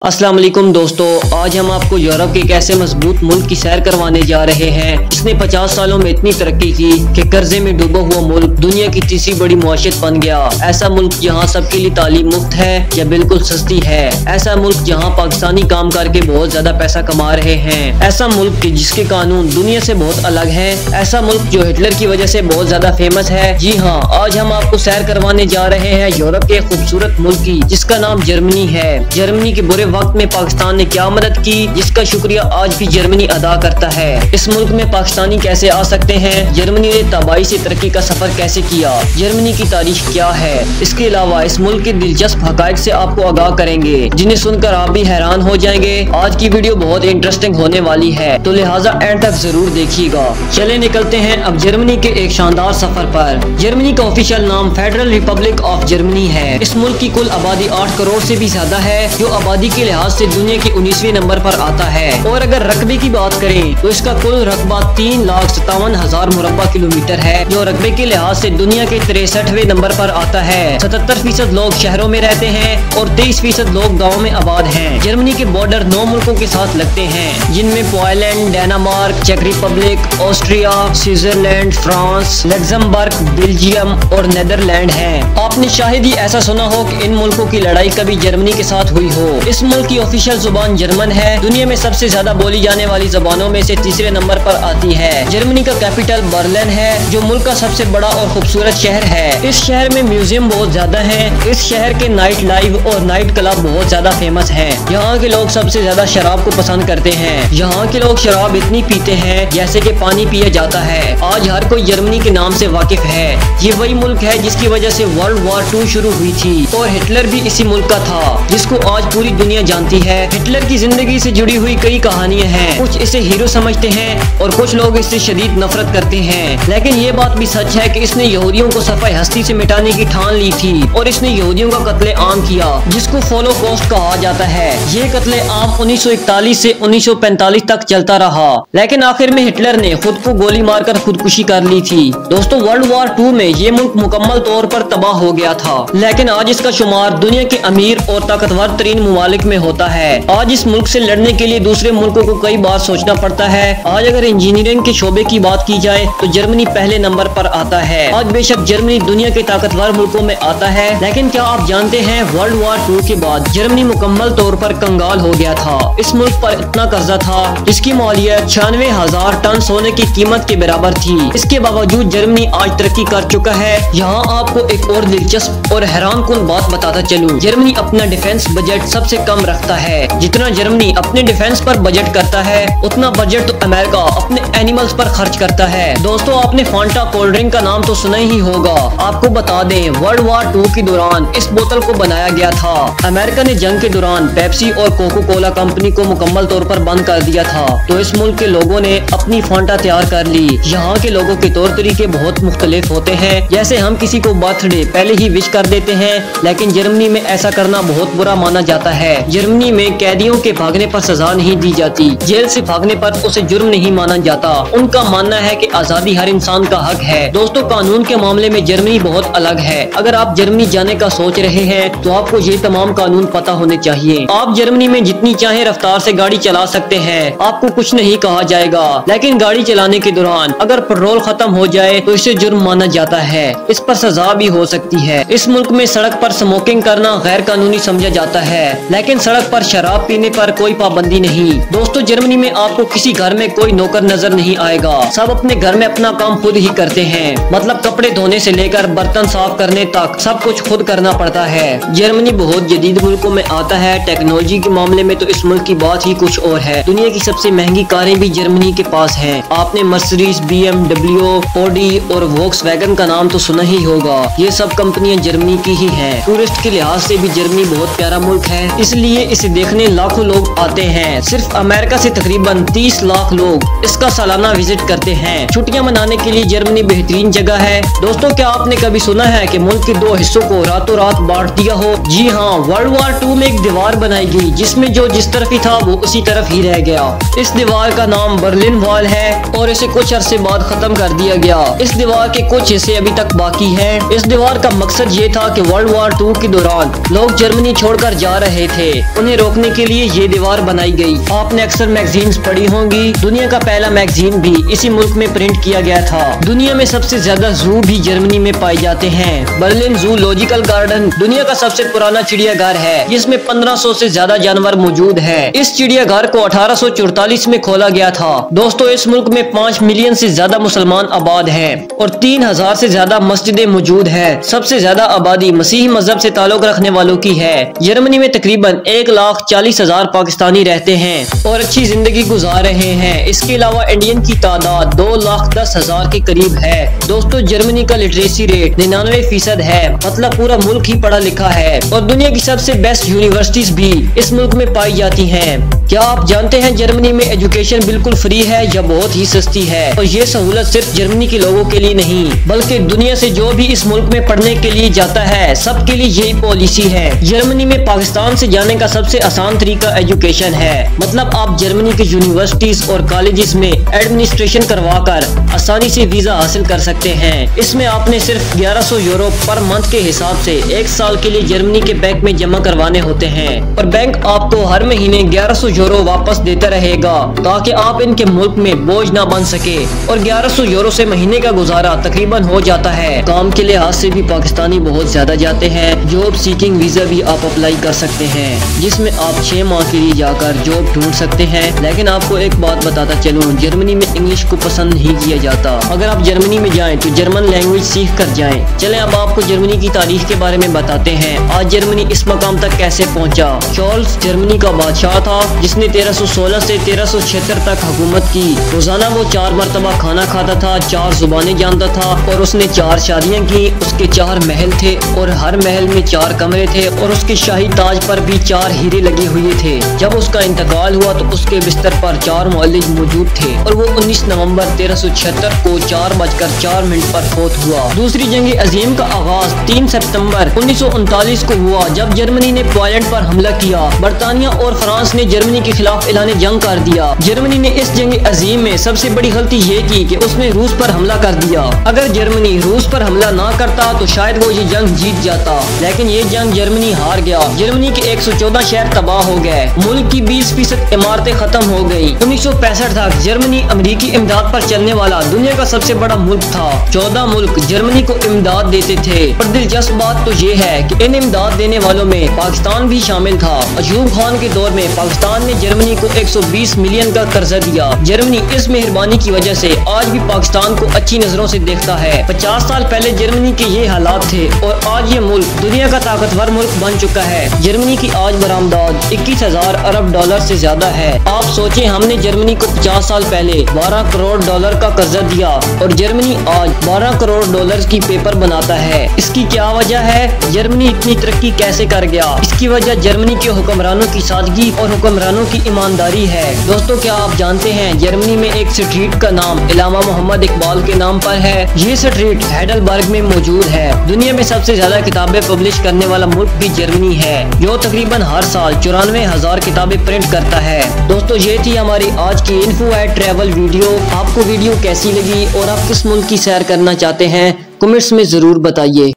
अस्सलाम वालेकुम दोस्तों, आज हम आपको यूरोप के एक ऐसे मजबूत मुल्क की सैर करवाने जा रहे हैं जिसने 50 सालों में इतनी तरक्की की कि कर्जे में डूबा हुआ मुल्क दुनिया की तीसरी बड़ी मुआशरत बन गया। ऐसा मुल्क जहां सबके लिए तालीम मुफ्त है या बिल्कुल सस्ती है। ऐसा मुल्क जहां पाकिस्तानी काम करके बहुत ज्यादा पैसा कमा रहे हैं। ऐसा मुल्क जिसके कानून दुनिया से बहुत अलग है। ऐसा मुल्क जो हिटलर की वजह से बहुत ज्यादा फेमस है। जी हाँ, आज हम आपको सैर करवाने जा रहे हैं यूरोप के खूबसूरत मुल्क की, जिसका नाम जर्मनी है। जर्मनी के बुरे वक्त में पाकिस्तान ने क्या मदद की, जिसका शुक्रिया आज भी जर्मनी अदा करता है। इस मुल्क में पाकिस्तानी कैसे आ सकते हैं, जर्मनी ने तबाही से तरक्की का सफर कैसे किया, जर्मनी की तारीख क्या है। इसके अलावा इस मुल्क के दिलचस्प हकायक से आपको आगाह करेंगे, जिन्हें सुनकर आप भी हैरान हो जाएंगे। आज की वीडियो बहुत इंटरेस्टिंग होने वाली है, तो लिहाजा एंड तक जरूर देखिएगा। चले निकलते हैं अब जर्मनी के एक शानदार सफर पर। जर्मनी का ऑफिशियल नाम फेडरल रिपब्लिक ऑफ जर्मनी है। इस मुल्क की कुल आबादी 8 करोड़ से भी ज्यादा है, जो आबादी के लिहाज से दुनिया के 19वें नंबर पर आता है। और अगर रकबे की बात करें तो इसका कुल रकबा 3,57,000 मुरब्बा किलोमीटर है, जो रकबे के लिहाज से दुनिया के 63वें नंबर पर आता है। 77% लोग शहरों में रहते हैं और 23% लोग गाँव में आबाद हैं। जर्मनी के बॉर्डर 9 मुल्कों के साथ लगते हैं, जिनमें पोलैंड, डेनमार्क, चेक Republic, Austria, Switzerland, France, Luxembourg, Belgium और नीदरलैंड हैं। आपने शायद ही ऐसा सुना हो कि इन मुल्कों की लड़ाई कभी जर्मनी के साथ हुई हो। इस मुल्क की ऑफिशियल जुबान जर्मन है। दुनिया में सबसे ज्यादा बोली जाने वाली जबानों में से तीसरे नंबर पर आती है। जर्मनी का कैपिटल बर्लिन है, जो मुल्क का सबसे बड़ा और खूबसूरत शहर है। इस शहर में म्यूजियम बहुत ज्यादा हैं। इस शहर के नाइट लाइफ और नाइट क्लब बहुत ज्यादा फेमस हैं। यहाँ के लोग सबसे ज्यादा शराब को पसंद करते हैं। यहाँ के लोग शराब इतनी पीते हैं जैसे कि पानी पिया जाता है। आज हर कोई जर्मनी के नाम से वाकिफ है। ये वही मुल्क है जिसकी वजह से वर्ल्ड वॉर 2 शुरू हुई थी और हिटलर भी इसी मुल्क का था, जिसको आज पूरी दुनिया जानती है। हिटलर की जिंदगी से जुड़ी हुई कई कहानियां हैं। कुछ इसे हीरो समझते हैं और कुछ लोग इससे शदीद नफरत करते हैं। लेकिन ये बात भी सच है कि इसने यहूदियों को सफाई हस्ती से मिटाने की ठान ली थी और इसने यहूदियों का कत्ले आम किया, जिसको होलोकॉस्ट कहा जाता है। ये कत्ले आम 1941 से 1945 तक चलता रहा, लेकिन आखिर में हिटलर ने खुद को गोली मारकर खुदकुशी कर ली थी। दोस्तों, वर्ल्ड वॉर 2 में ये मुल्क मुकम्मल तौर पर तबाह हो गया था, लेकिन आज इसका शुमार दुनिया के अमीर और ताकतवर तरीन मुमालिक में होता है। आज इस मुल्क से लड़ने के लिए दूसरे मुल्कों को कई बार सोचना पड़ता है। आज अगर इंजीनियरिंग के शोबे की बात की जाए तो जर्मनी पहले नंबर पर आता है। आज बेशक जर्मनी दुनिया के ताकतवर मुल्कों में आता है, लेकिन क्या आप जानते हैं वर्ल्ड वॉर 2 के बाद जर्मनी मुकम्मल तौर पर कंगाल हो गया था। इस मुल्क पर इतना कर्जा था जिसकी मौलियत 96,000 टन सोने की कीमत के बराबर थी। इसके बावजूद जर्मनी आज तरक्की कर चुका है। यहाँ आपको एक और दिलचस्प और हैरानकुन बात बताता चलूं, जर्मनी अपना डिफेंस बजट सबसे कम रखता है। जितना जर्मनी अपने डिफेंस पर बजट करता है, उतना बजट तो अमेरिका अपने एनिमल्स पर खर्च करता है। दोस्तों, आपने फांटा कोल्ड ड्रिंक का नाम तो सुना ही होगा। आपको बता दें, वर्ल्ड वॉर 2 के दौरान इस बोतल को बनाया गया था। अमेरिका ने जंग के दौरान पेप्सी और कोको कोला कंपनी को मुकम्मल तौर पर बंद कर दिया था, तो इस मुल्क के लोगों ने अपनी फांटा तैयार कर ली। यहाँ के लोगों के तौर तरीके बहुत मुख्तलिफ होते हैं। जैसे हम किसी को बर्थडे पहले ही विश कर देते हैं, लेकिन जर्मनी में ऐसा करना बहुत बुरा माना जाता है। जर्मनी में कैदियों के भागने पर सजा नहीं दी जाती, जेल से भागने पर उसे जुर्म नहीं माना जाता। उनका मानना है कि आजादी हर इंसान का हक है। दोस्तों, कानून के मामले में जर्मनी बहुत अलग है। अगर आप जर्मनी जाने का सोच रहे हैं तो आपको ये तमाम कानून पता होने चाहिए। आप जर्मनी में जितनी चाहे रफ्तार से गाड़ी चला सकते हैं, आपको कुछ नहीं कहा जाएगा। लेकिन गाड़ी चलाने के दौरान अगर पेट्रोल खत्म हो जाए तो इसे जुर्म माना जाता है। इस पर सजा भी हो सकती है। इस मुल्क में सड़क पर स्मोकिंग करना गैर कानूनी समझा जाता है, लेकिन सड़क पर शराब पीने पर कोई पाबंदी नहीं। दोस्तों, जर्मनी में आपको किसी घर में कोई नौकर नजर नहीं आएगा। सब अपने घर में अपना काम खुद ही करते हैं। मतलब कपड़े धोने से लेकर बर्तन साफ करने तक सब कुछ खुद करना पड़ता है। जर्मनी बहुत जदीद मुल्कों में आता है। टेक्नोलॉजी के मामले में तो इस मुल्क की बात ही कुछ और है। दुनिया की सबसे महंगी कारें भी जर्मनी के पास हैं। आपने मर्सिडीज, BMW, ऑडी और वोक्सवैगन का नाम तो सुना ही होगा। ये सब कंपनियां जर्मनी की ही हैं। टूरिस्ट के लिहाज से भी जर्मनी बहुत प्यारा मुल्क है, इसलिए इसे देखने लाखों लोग आते हैं। सिर्फ अमेरिका से तकरीबन 30 लाख लोग इसका सालाना विजिट करते हैं। छुट्टियां मनाने के लिए जर्मनी बेहतरीन जगह है। दोस्तों, क्या आपने कभी सुना है कि मुल्क के 2 हिस्सों को रातों रात बांट दिया हो? जी हाँ, वर्ल्ड वॉर 2 में एक दीवार बनाई गई जिसमें जो जिस तरफ ही था वो उसी तरफ ही रह गया। इस दीवार का नाम बर्लिन वॉल है और इसे कुछ अरसे बाद खत्म कर दिया गया। इस दीवार के कुछ हिस्से अभी तक बाकी हैं। इस दीवार का मकसद ये था कि वर्ल्ड वॉर 2 के दौरान लोग जर्मनी छोड़कर जा रहे थे उन्हें रोकने के लिए ये दीवार बनाई गई। आपने अक्सर मैगजीन्स पढ़ी होंगी, दुनिया का पहला मैगजीन भी इसी मुल्क में प्रिंट किया गया था। दुनिया में सबसे ज्यादा जू भी जर्मनी में पाए जाते हैं। बर्लिन जूलॉजिकल गार्डन दुनिया का सबसे पुराना चिड़ियाघर है, जिसमें 1500 से ज्यादा जानवर मौजूद है। इस चिड़ियाघर को 1844 में खोला गया था। दोस्तों, इस मुल्क में 5 मिलियन से ज्यादा मुसलमान आबाद हैं और 3000 से ज्यादा मस्जिदें मौजूद है। सबसे ज्यादा आबादी मसीही मजहब से ताल्लुक रखने वालों की है। जर्मनी में तकरीबन 1,40,000 पाकिस्तानी रहते हैं और अच्छी जिंदगी गुजार रहे हैं। इसके अलावा इंडियन की तादाद 2,10,000 के करीब है। दोस्तों, जर्मनी का लिटरेसी रेट 99% है, मतलब पूरा मुल्क ही पढ़ा लिखा है और दुनिया की सबसे बेस्ट यूनिवर्सिटीज भी इस मुल्क में पाई जाती हैं। क्या आप जानते हैं जर्मनी में एजुकेशन बिल्कुल फ्री है या बहुत ही सस्ती है? और ये सहूलत सिर्फ जर्मनी के लोगों के लिए नहीं, बल्कि दुनिया से जो भी इस मुल्क में पढ़ने के लिए जाता है सबके लिए यही पॉलिसी है। जर्मनी में पाकिस्तान से जाने का सबसे आसान तरीका एजुकेशन है, मतलब आप जर्मनी के यूनिवर्सिटीज और कॉलेजेस में एडमिनिस्ट्रेशन करवा कर आसानी से वीजा हासिल कर सकते हैं। इसमें आपने सिर्फ 1100 यूरो पर मंथ के हिसाब से 1 साल के लिए जर्मनी के बैंक में जमा करवाने होते हैं और बैंक आपको हर महीने 1100 यूरो वापस देता रहेगा ताकि आप इनके मुल्क में बोझ ना बन सके। और 1100 यूरो से महीने का गुजारा तकरीबन हो जाता है। काम के लिहाज से भी पाकिस्तानी बहुत ज्यादा जाते हैं। जॉब सीकिंग वीजा भी आप अप्लाई कर सकते हैं, जिसमें आप 6 माह के लिए जाकर जॉब ढूंढ सकते हैं। लेकिन आपको एक बात बताता चलूं, जर्मनी में इंग्लिश को पसंद नहीं किया जाता। अगर आप जर्मनी में जाएं तो जर्मन लैंग्वेज सीख कर जाएं। चलें अब आपको जर्मनी की तारीख के बारे में बताते हैं। आज जर्मनी इस मकाम तक कैसे पहुंचा। चार्ल्स जर्मनी का बादशाह था जिसने 1316 से 1376 तक हुकूमत की। रोजाना वो 4 मरतबा खाना खाता था, 4 जुबानें जानता था और उसने 4 शादियां की। उसके 4 महल थे और हर महल में 4 कमरे थे और उसके शाही ताज पर भी 4 हीरे लगे हुए थे। जब उसका इंतकाल हुआ तो उसके बिस्तर पर 4 मुअल्लिज मौजूद थे और वो 19 नवंबर 1376 को 4:04 पर फौत हुआ। दूसरी जंग अजीम का आगाज 3 सितंबर 1939 को हुआ, जब जर्मनी ने पोलैंड पर हमला किया। बरतानिया और फ्रांस ने जर्मनी के खिलाफ ऐलान जंग कर दिया। जर्मनी ने इस जंग अजीम में सबसे बड़ी गलती ये की कि उसने रूस पर हमला कर दिया। अगर जर्मनी रूस पर हमला ना करता तो शायद वो ये जंग जीत जाता, लेकिन ये जंग जर्मनी हार गया। जर्मनी के 114 शहर तबाह हो गए, मुल्क की 20% इमारतें खत्म हो गयी। 1965 तक जर्मनी अमेरिकी इमदाद पर चलने वाला दुनिया का सबसे बड़ा मुल्क था। 14 मुल्क जर्मनी को इमदाद देते थे। पर दिलचस्प बात तो ये है कि इन इमदाद देने वालों में पाकिस्तान भी शामिल था। अयूब खान के दौर में पाकिस्तान ने जर्मनी को 120 मिलियन का कर्जा दिया। जर्मनी इस मेहरबानी की वजह से आज भी पाकिस्तान को अच्छी नजरों से देखता है। 50 साल पहले जर्मनी के ये हालात थे और आज ये मुल्क दुनिया का ताकतवर मुल्क बन चुका है। जर्मनी की आज बरामदाद 21,000 अरब डॉलर से ज्यादा है। आप सोचें, हमने जर्मनी को 50 साल पहले 12 करोड़ डॉलर का कर्जा दिया और जर्मनी आज 12 करोड़ डॉलर की पेपर बनाता है। इसकी क्या वजह है? जर्मनी इतनी तरक्की कैसे कर गया? इसकी वजह जर्मनी के हुक्मरानों की सादगी और हुक्मरानों की ईमानदारी है। दोस्तों, क्या आप जानते हैं जर्मनी में एक स्ट्रीट का नाम इलामा मोहम्मद इकबाल के नाम पर है। ये स्ट्रीट हैडलबर्ग में मौजूद है। दुनिया में सबसे ज्यादा किताबें पब्लिश करने वाला मुल्क भी जर्मनी है, जो तकरीबन हर साल 94,000 किताबें प्रिंट करता है। दोस्तों, ये थी हमारी आज की इन्फो एट ट्रैवल वीडियो। आपको वीडियो कैसी लगी और आप किस मुल्क की सैर करना चाहते हैं, कमेंट्स में जरूर बताइए।